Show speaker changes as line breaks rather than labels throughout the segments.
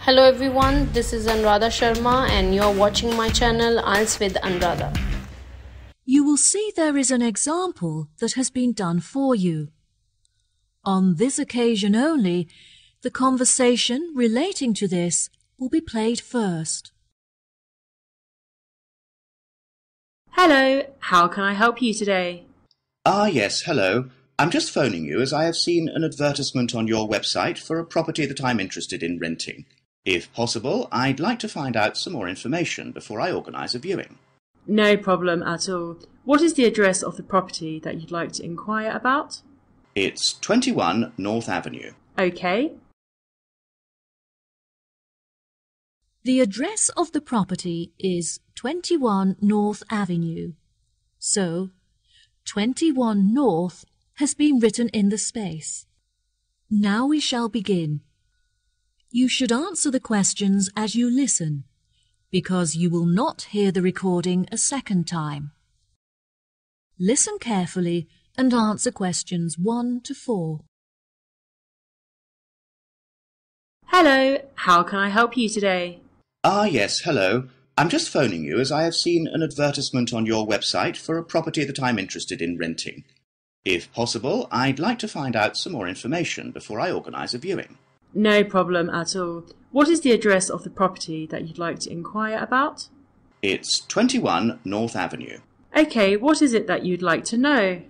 Hello everyone, this is ANURADHA Sharma and you're watching my channel Ielts with ANURADHA.
You will see there is an example that has been done for you. On this occasion only, the conversation relating to this will be played first.
Hello, how can I help you today?
Yes, hello. I'm just phoning you as I have seen an advertisement on your website for a property that I'm interested in renting. If possible, I'd like to find out some more information before I organise a viewing.
No problem at all. What is the address of the property that you'd like to inquire about?
It's 21 North Avenue.
Okay.
The address of the property is 21 North Avenue. So, 21 North has been written in the space. Now we shall begin. You should answer the questions as you listen, because you will not hear the recording a second time. Listen carefully and answer questions 1 to 4.
Hello, how can I help you today?
Yes, hello. I'm just phoning you as I have seen an advertisement on your website for a property that I'm interested in renting. If possible, I'd like to find out some more information before I organise a viewing.
No problem at all. What is the address of the property that you'd like to inquire about?
It's 21 North Avenue.
Okay, what is it that you'd like to know?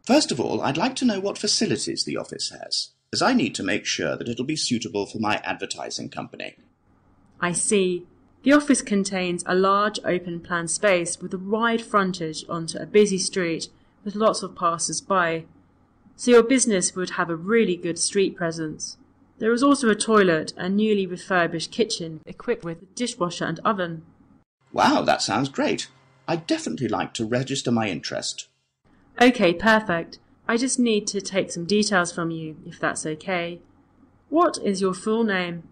First of all, I'd like to know what facilities the office has, as I need to make sure that it'll be suitable for my advertising company.
I see. The office contains a large open-plan space with a wide frontage onto a busy street with lots of passers-by, so your business would have a really good street presence. There is also a toilet and newly refurbished kitchen equipped with a dishwasher and oven.
Wow, that sounds great. I'd definitely like to register my interest.
Okay, perfect. I just need to take some details from you, if that's okay. What is your full name?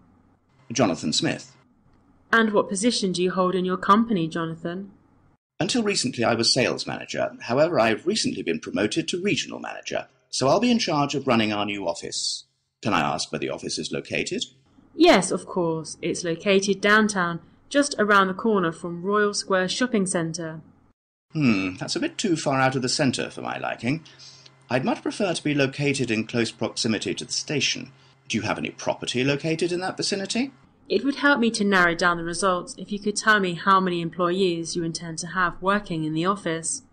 Jonathan Smith.
And what position do you hold in your company, Jonathan?
Until recently I was sales manager. However, I've recently been promoted to regional manager, so I'll be in charge of running our new office. Can I ask where the office is located?
Yes, of course. It's located downtown, just around the corner from Royal Square Shopping Centre.
That's a bit too far out of the centre for my liking. I'd much prefer to be located in close proximity to the station. Do you have any property located in that vicinity?
It would help me to narrow down the results if you could tell me how many employees you intend to have working in the office.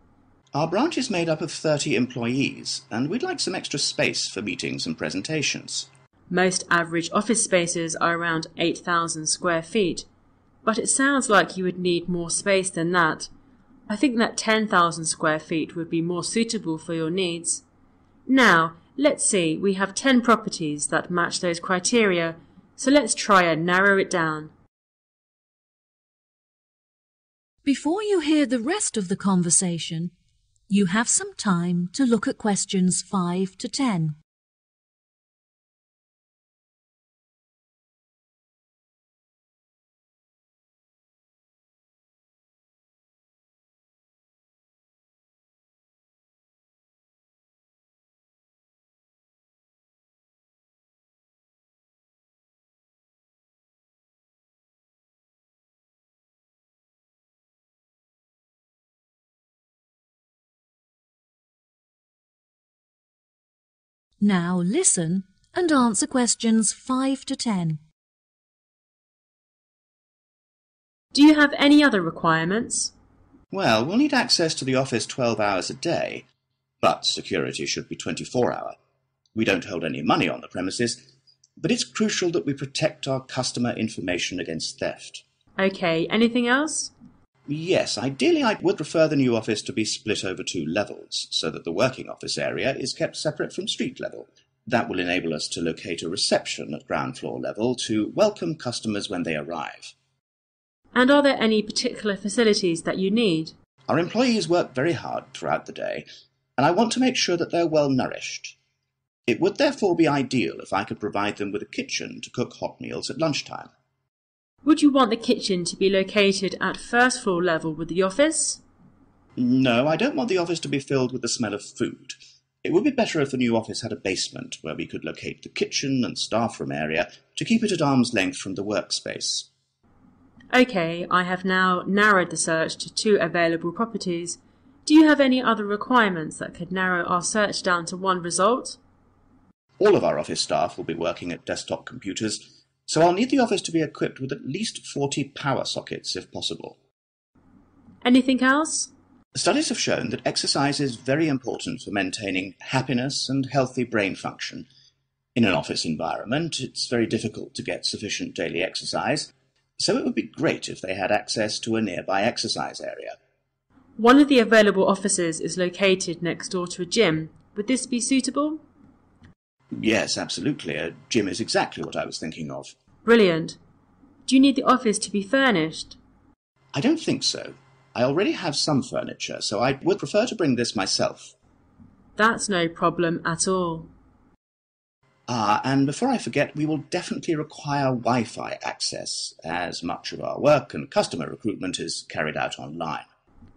Our branch is made up of 30 employees, and we'd like some extra space for meetings and presentations.
Most average office spaces are around 8,000 square feet, but it sounds like you would need more space than that. I think that 10,000 square feet would be more suitable for your needs. Now, let's see, we have 10 properties that match those criteria, so let's try and narrow it down.
Before you hear the rest of the conversation, you have some time to look at questions 5 to 10. Now listen and answer questions 5 to 10.
Do you have any other requirements?
Well, we'll need access to the office 12 hours a day, but security should be 24-hour. We don't hold any money on the premises, but it's crucial that we protect our customer information against theft.
Okay, anything else?
Yes, ideally I would prefer the new office to be split over 2 levels, so that the working office area is kept separate from street level. That will enable us to locate a reception at ground floor level to welcome customers when they arrive.
And are there any particular facilities that you need?
Our employees work very hard throughout the day, and I want to make sure that they're well nourished. It would therefore be ideal if I could provide them with a kitchen to cook hot meals at lunchtime.
Would you want the kitchen to be located at first floor level with the office?
No, I don't want the office to be filled with the smell of food. It would be better if the new office had a basement where we could locate the kitchen and staff room area to keep it at arm's length from the workspace.
Okay, I have now narrowed the search to 2 available properties. Do you have any other requirements that could narrow our search down to 1 result?
All of our office staff will be working at desktop computers, so I'll need the office to be equipped with at least 40 power sockets if possible.
Anything else?
Studies have shown that exercise is very important for maintaining happiness and healthy brain function. In an office environment, it's very difficult to get sufficient daily exercise, so it would be great if they had access to a nearby exercise area.
One of the available offices is located next door to a gym. Would this be suitable?
Yes, absolutely. A gym is exactly what I was thinking of.
Brilliant. Do you need the office to be furnished?
I don't think so. I already have some furniture, so I would prefer to bring this myself.
That's no problem at all.
And before I forget, we will definitely require Wi-Fi access, as much of our work and customer recruitment is carried out online.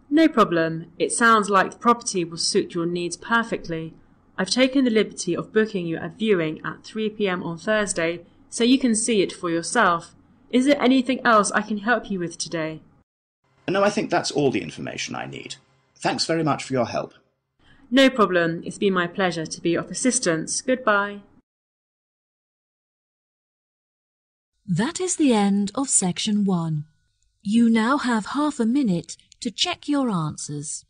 No problem. It sounds like the property will suit your needs perfectly. I've taken the liberty of booking you a viewing at 3 p.m. on Thursday, so you can see it for yourself. Is there anything else I can help you with today?
No, I think that's all the information I need. Thanks very much for your help.
No problem. It's been my pleasure to be of assistance. Goodbye.
That is the end of section 1. You now have half a minute to check your answers.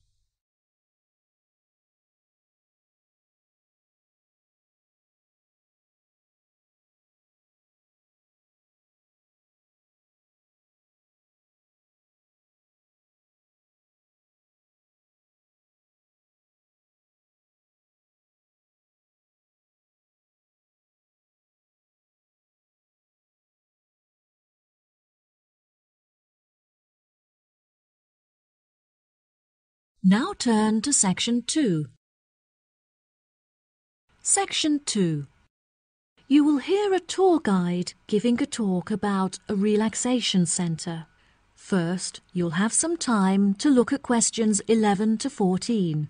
Now turn to section 2. Section 2. You will hear a tour guide giving a talk about a relaxation centre. First, you'll have some time to look at questions 11 to 14.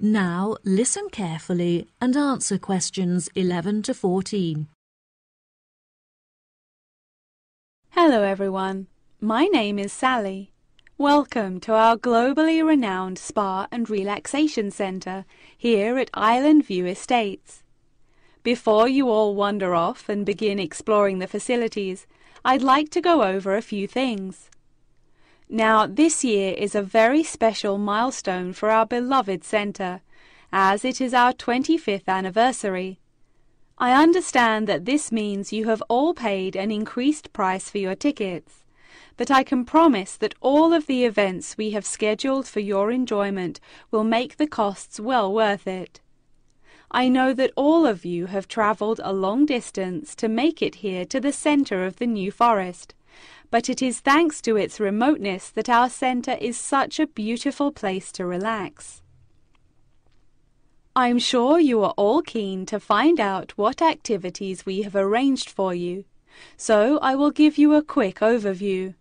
Now listen carefully and answer questions 11 to 14.
Hello everyone, my name is Sally. Welcome to our globally renowned spa and relaxation centre here at Island View Estates. Before you all wander off and begin exploring the facilities, I'd like to go over a few things. Now, this year is a very special milestone for our beloved centre, as it is our 25th anniversary. I understand that this means you have all paid an increased price for your tickets, but I can promise that all of the events we have scheduled for your enjoyment will make the costs well worth it. I know that all of you have travelled a long distance to make it here to the centre of the New Forest, but it is thanks to its remoteness that our centre is such a beautiful place to relax. I'm sure you are all keen to find out what activities we have arranged for you, so I will give you a quick overview.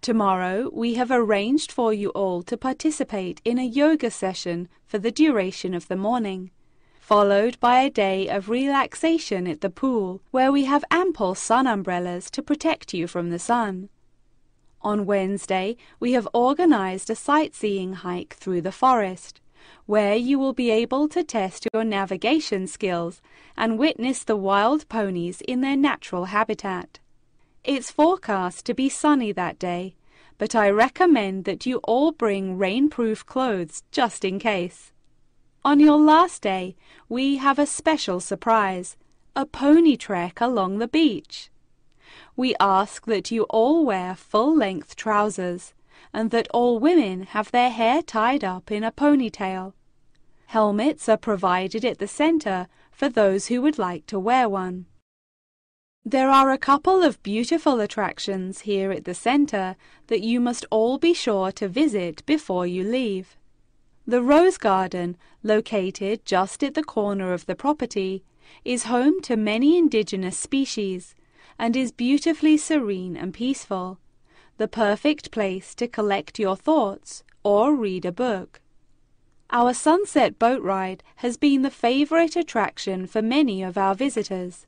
Tomorrow we have arranged for you all to participate in a yoga session for the duration of the morning, followed by a day of relaxation at the pool, where we have ample sun umbrellas to protect you from the sun. On Wednesday, we have organized a sightseeing hike through the forest, where you will be able to test your navigation skills and witness the wild ponies in their natural habitat. It's forecast to be sunny that day, but I recommend that you all bring rainproof clothes just in case. On your last day, we have a special surprise, a pony trek along the beach. We ask that you all wear full-length trousers and that all women have their hair tied up in a ponytail. Helmets are provided at the centre for those who would like to wear one. There are a couple of beautiful attractions here at the centre that you must all be sure to visit before you leave. The Rose Garden, located just at the corner of the property, is home to many indigenous species and is beautifully serene and peaceful, the perfect place to collect your thoughts or read a book. Our sunset boat ride has been the favourite attraction for many of our visitors.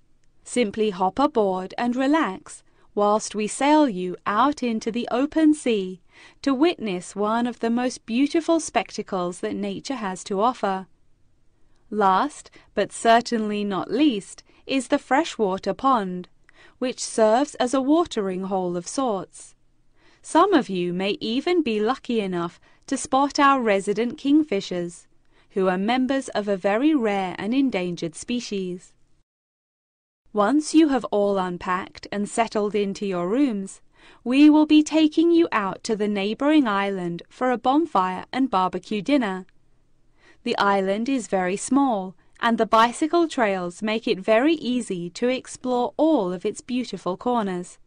Simply hop aboard and relax whilst we sail you out into the open sea to witness one of the most beautiful spectacles that nature has to offer. Last, but certainly not least, is the freshwater pond, which serves as a watering hole of sorts. Some of you may even be lucky enough to spot our resident kingfishers, who are members of a very rare and endangered species. Once you have all unpacked and settled into your rooms, we will be taking you out to the neighbouring island for a bonfire and barbecue dinner. The island is very small, and the bicycle trails make it very easy to explore all of its beautiful corners.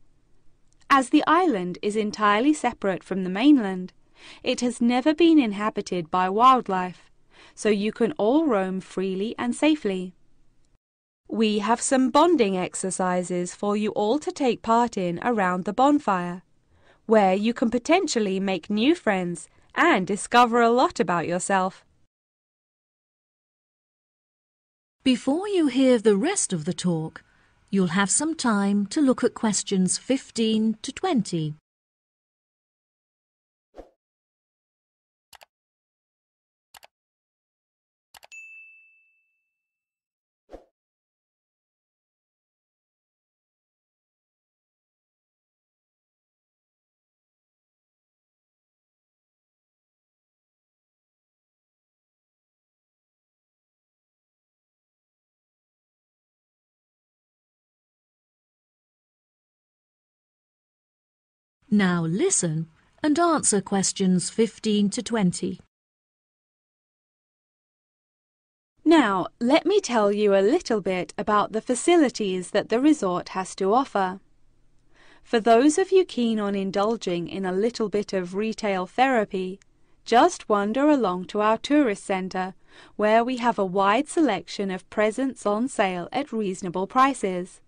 As the island is entirely separate from the mainland, it has never been inhabited by wildlife, so you can all roam freely and safely. We have some bonding exercises for you all to take part in around the bonfire, where you can potentially make new friends and discover a lot about yourself.
Before you hear the rest of the talk, you'll have some time to look at questions 15 to 20. Now listen and answer questions 15 to 20.
Now, let me tell you a little bit about the facilities that the resort has to offer. For those of you keen on indulging in a little bit of retail therapy, just wander along to our tourist centre, where we have a wide selection of presents on sale at reasonable prices.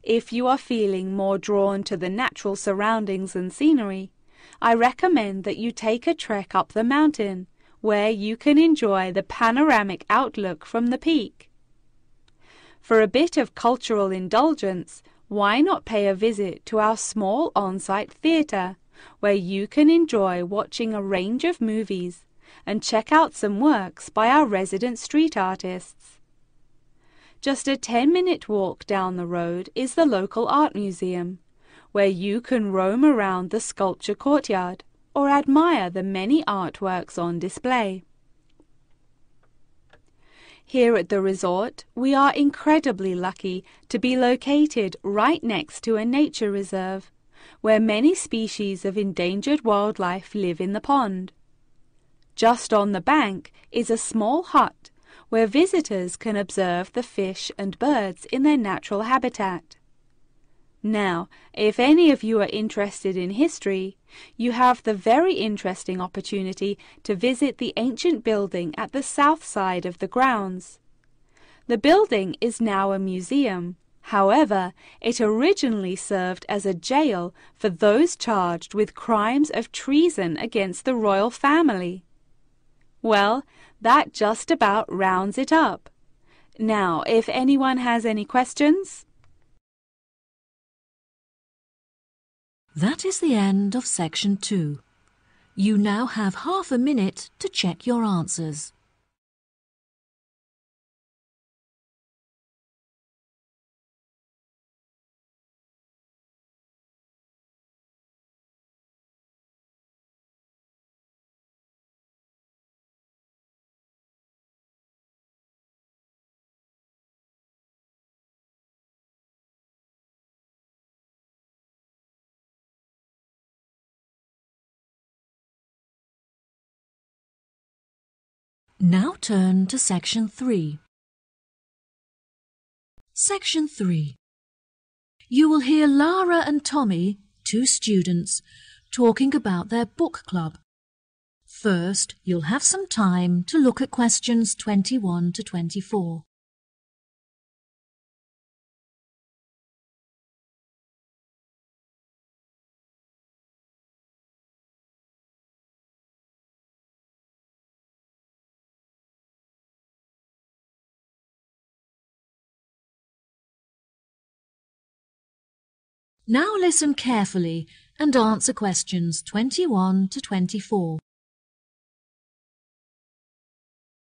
If you are feeling more drawn to the natural surroundings and scenery, I recommend that you take a trek up the mountain, where you can enjoy the panoramic outlook from the peak. For a bit of cultural indulgence, why not pay a visit to our small on-site theatre, where you can enjoy watching a range of movies and check out some works by our resident street artists. Just a 10-minute walk down the road is the local art museum, where you can roam around the sculpture courtyard or admire the many artworks on display. Here at the resort, we are incredibly lucky to be located right next to a nature reserve, where many species of endangered wildlife live in the pond. Just on the bank is a small hut where visitors can observe the fish and birds in their natural habitat. Now, if any of you are interested in history, you have the very interesting opportunity to visit the ancient building at the south side of the grounds. The building is now a museum. However, it originally served as a jail for those charged with crimes of treason against the royal family. Well, that just about rounds it up. Now, if anyone has any questions?
That is the end of section 2. You now have half a minute to check your answers. Now turn to section 3. Section 3. you will hear Lara and Tommy, 2 students, talking about their book club. First, you'll have some time to look at questions 21 to 24. Now listen carefully and answer questions 21 to 24.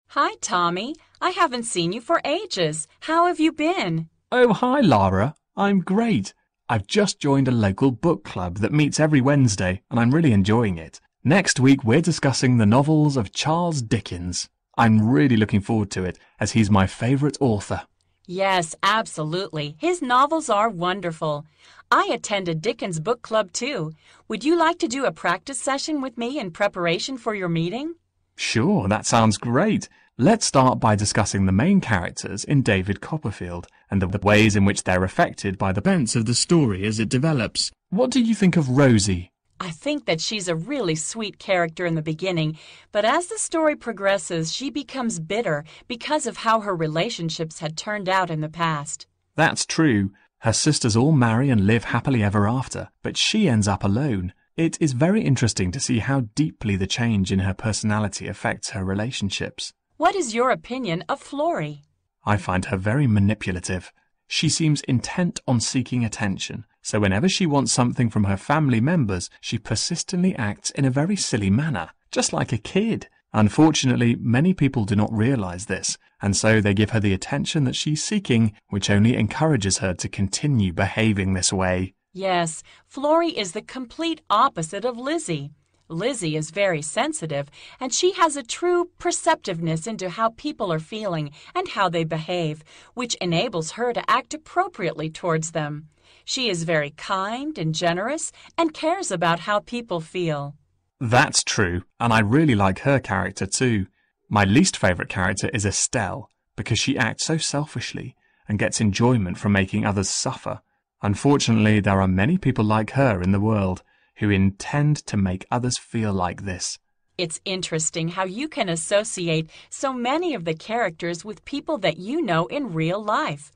Hi, Tommy. I haven't seen you for ages. How have you been?
Oh, hi, Lara. I'm great. I've just joined a local book club that meets every Wednesday, and I'm really enjoying it. Next week, we're discussing the novels of Charles Dickens. I'm really looking forward to it, as he's my favourite author.
Yes, absolutely. His novels are wonderful. I attended Dickens Book Club too. Would you like to do a practice session with me in preparation for your meeting?
Sure, that sounds great. Let's start by discussing the main characters in David Copperfield and the ways in which they're affected by the events of the story as it develops. What do you think of Rosie?
I think that she's a really sweet character in the beginning, but as the story progresses, she becomes bitter because of how her relationships had turned out in the past.
That's true. Her sisters all marry and live happily ever after, but she ends up alone. It is very interesting to see how deeply the change in her personality affects her relationships.
What is your opinion of Florrie?
I find her very manipulative. She seems intent on seeking attention, so whenever she wants something from her family members, she persistently acts in a very silly manner, just like a kid. Unfortunately, many people do not realize this, and so they give her the attention that she's seeking, which only encourages her to continue behaving this way.
Yes, Florrie is the complete opposite of Lizzie. Lizzie is very sensitive, and she has a true perceptiveness into how people are feeling and how they behave, which enables her to act appropriately towards them. She is very kind and generous and cares about how people feel.
That's true, and I really like her character too. My least favourite character is Estelle, because she acts so selfishly and gets enjoyment from making others suffer. Unfortunately, there are many people like her in the world who intend to make others feel like this.
It's interesting how you can associate so many of the characters with people that you know in real life.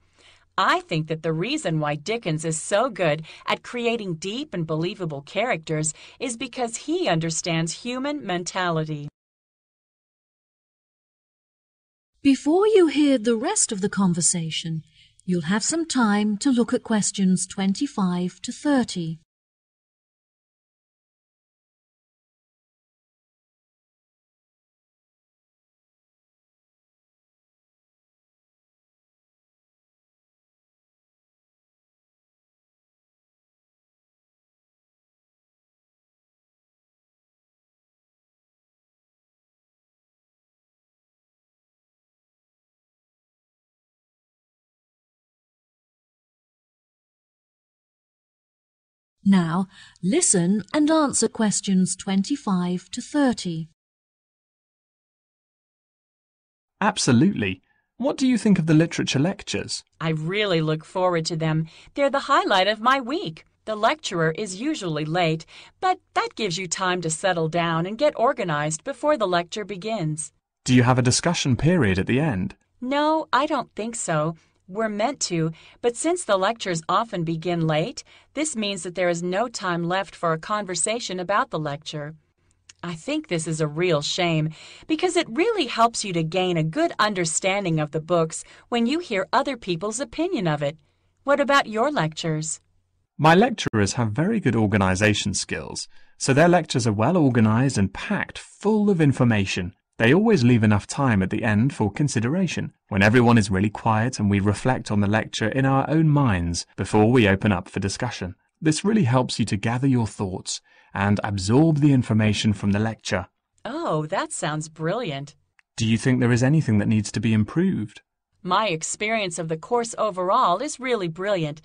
I think that the reason why Dickens is so good at creating deep and believable characters is because he understands human mentality.
Before you hear the rest of the conversation, you'll have some time to look at questions 25 to 30. Now, listen and answer questions 25 to 30.
Absolutely. What do you think of the literature lectures?
I really look forward to them. They're the highlight of my week. The lecturer is usually late, but that gives you time to settle down and get organized before the lecture begins.
Do you have a discussion period at the end?
No, I don't think so. We're meant to, but since the lectures often begin late, this means that there is no time left for a conversation about the lecture. I think this is a real shame, because it really helps you to gain a good understanding of the books when you hear other people's opinion of it. What about your lectures?
My lecturers have very good organisation skills, so their lectures are well organised and packed full of information. They always leave enough time at the end for consideration, when everyone is really quiet and we reflect on the lecture in our own minds before we open up for discussion. This really helps you to gather your thoughts and absorb the information from the lecture.
Oh, that sounds brilliant.
Do you think there is anything that needs to be improved?
My experience of the course overall is really brilliant,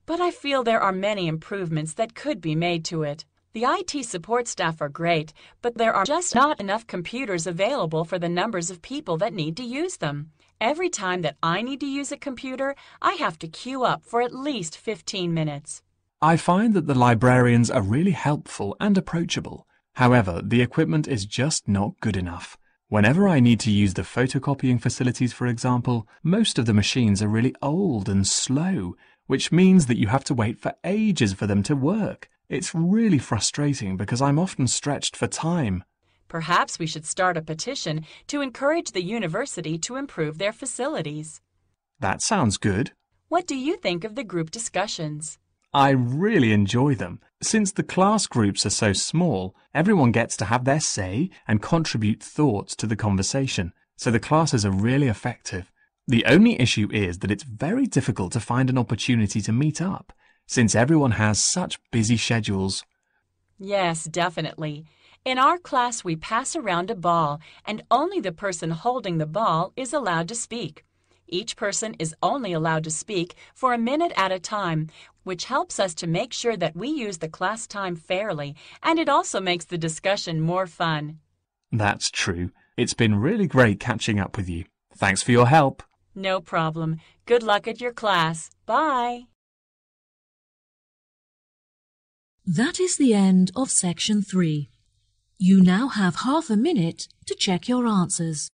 but I feel there are many improvements that could be made to it. The IT support staff are great, but there are just not enough computers available for the numbers of people that need to use them. Every time that I need to use a computer, I have to queue up for at least 15 minutes.
I find that the librarians are really helpful and approachable. However, the equipment is just not good enough. Whenever I need to use the photocopying facilities, for example, most of the machines are really old and slow, which means that you have to wait for ages for them to work. It's really frustrating because I'm often stretched for time.
Perhaps we should start a petition to encourage the university to improve their facilities.
That sounds good.
What do you think of the group discussions?
I really enjoy them. Since the class groups are so small, everyone gets to have their say and contribute thoughts to the conversation, so the classes are really effective. The only issue is that it's very difficult to find an opportunity to meet up, since everyone has such busy schedules.
Yes, definitely. In our class, we pass around a ball, and only the person holding the ball is allowed to speak. Each person is only allowed to speak for a minute at a time, which helps us to make sure that we use the class time fairly, and it also makes the discussion more fun.
That's true. It's been really great catching up with you. Thanks for your help.
No problem. Good luck at your class. Bye.
That is the end of section 3. You now have half a minute to check your answers.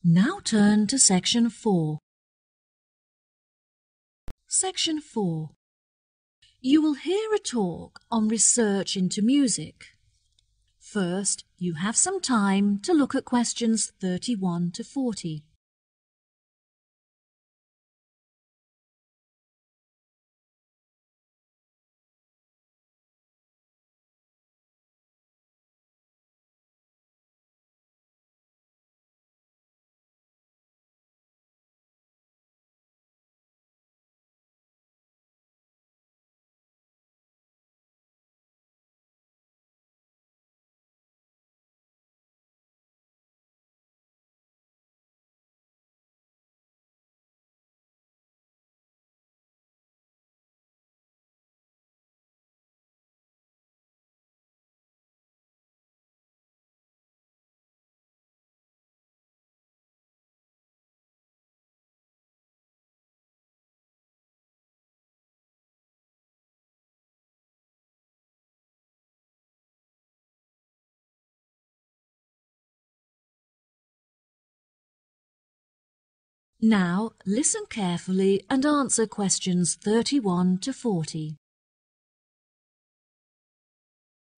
Now turn to section 4. Section 4. You will hear a talk on research into music. First, you have some time to look at questions 31 to 40. Now listen carefully and answer questions 31 to 40.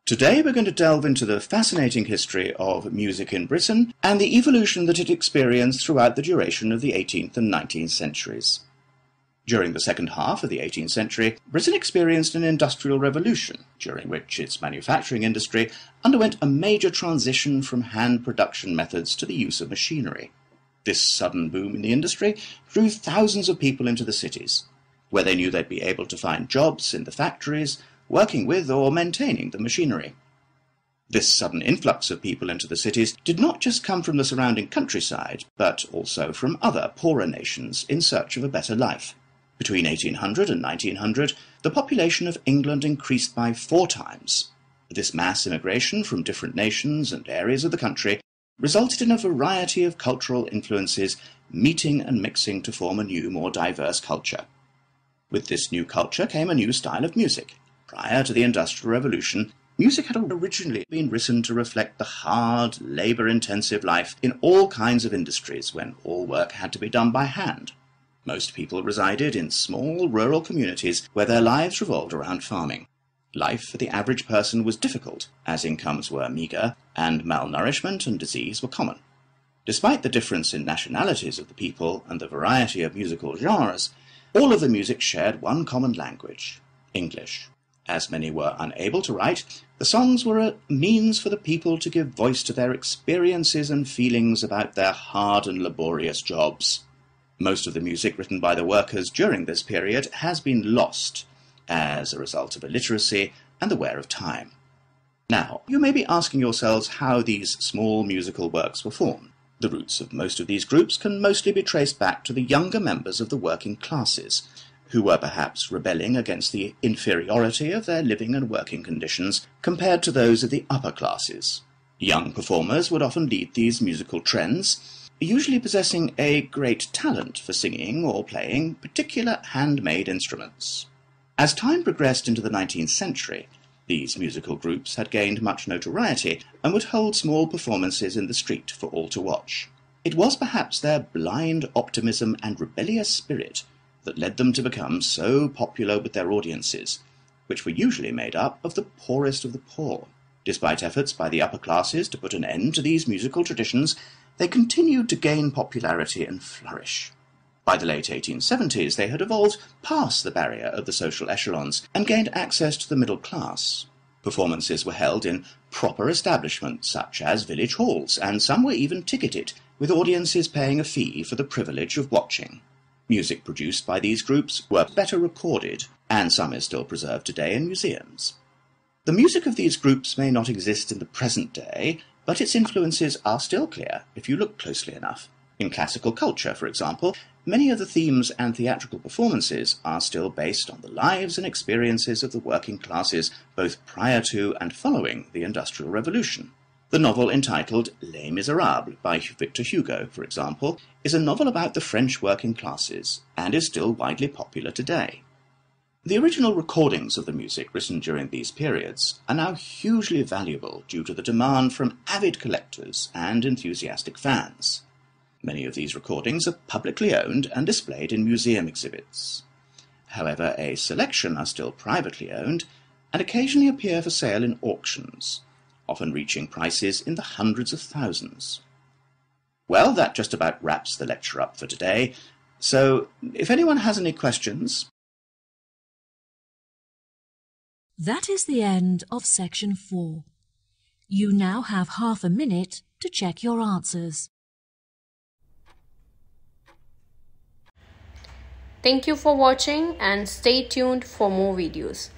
Today we're going to delve into the fascinating history of music in Britain and the evolution that it experienced throughout the duration of the 18th and 19th centuries. During the second half of the 18th century, Britain experienced an industrial revolution, during which its manufacturing industry underwent a major transition from hand production methods to the use of machinery. This sudden boom in the industry drew thousands of people into the cities, where they knew they'd be able to find jobs in the factories, working with or maintaining the machinery. This sudden influx of people into the cities did not just come from the surrounding countryside, but also from other poorer nations in search of a better life. Between 1800 and 1900, the population of England increased by 4 times. This mass immigration from different nations and areas of the country resulted in a variety of cultural influences meeting and mixing to form a new, more diverse culture. With this new culture came a new style of music. Prior to the Industrial Revolution, music had originally been written to reflect the hard, labour-intensive life in all kinds of industries when all work had to be done by hand. Most people resided in small rural communities where their lives revolved around farming. Life for the average person was difficult, as incomes were meagre, and malnourishment and disease were common. Despite the difference in nationalities of the people and the variety of musical genres, all of the music shared one common language, English. As many were unable to write, the songs were a means for the people to give voice to their experiences and feelings about their hard and laborious jobs. Most of the music written by the workers during this period has been lost as a result of illiteracy and the wear of time. Now, you may be asking yourselves how these small musical works were formed. The roots of most of these groups can mostly be traced back to the younger members of the working classes, who were perhaps rebelling against the inferiority of their living and working conditions compared to those of the upper classes. Young performers would often lead these musical trends, usually possessing a great talent for singing or playing particular handmade instruments. As time progressed into the 19th century, these musical groups had gained much notoriety and would hold small performances in the street for all to watch. It was perhaps their blind optimism and rebellious spirit that led them to become so popular with their audiences, which were usually made up of the poorest of the poor. Despite efforts by the upper classes to put an end to these musical traditions, they continued to gain popularity and flourish. By the late 1870s, they had evolved past the barrier of the social echelons and gained access to the middle class. Performances were held in proper establishments, such as village halls, and some were even ticketed, with audiences paying a fee for the privilege of watching. Music produced by these groups were better recorded, and some is still preserved today in museums. The music of these groups may not exist in the present day, but its influences are still clear if you look closely enough. In classical culture, for example, many of the themes and theatrical performances are still based on the lives and experiences of the working classes, both prior to and following the Industrial Revolution. The novel entitled Les Miserables by Victor Hugo, for example, is a novel about the French working classes and is still widely popular today. The original recordings of the music written during these periods are now hugely valuable due to the demand from avid collectors and enthusiastic fans. Many of these recordings are publicly owned and displayed in museum exhibits. However, a selection are still privately owned and occasionally appear for sale in auctions, often reaching prices in the hundreds of thousands. Well, that just about wraps the lecture up for today, so if anyone has any questions...
That is the end of section 4. You now have half a minute to check your answers.
Thank you for watching and stay tuned for more videos.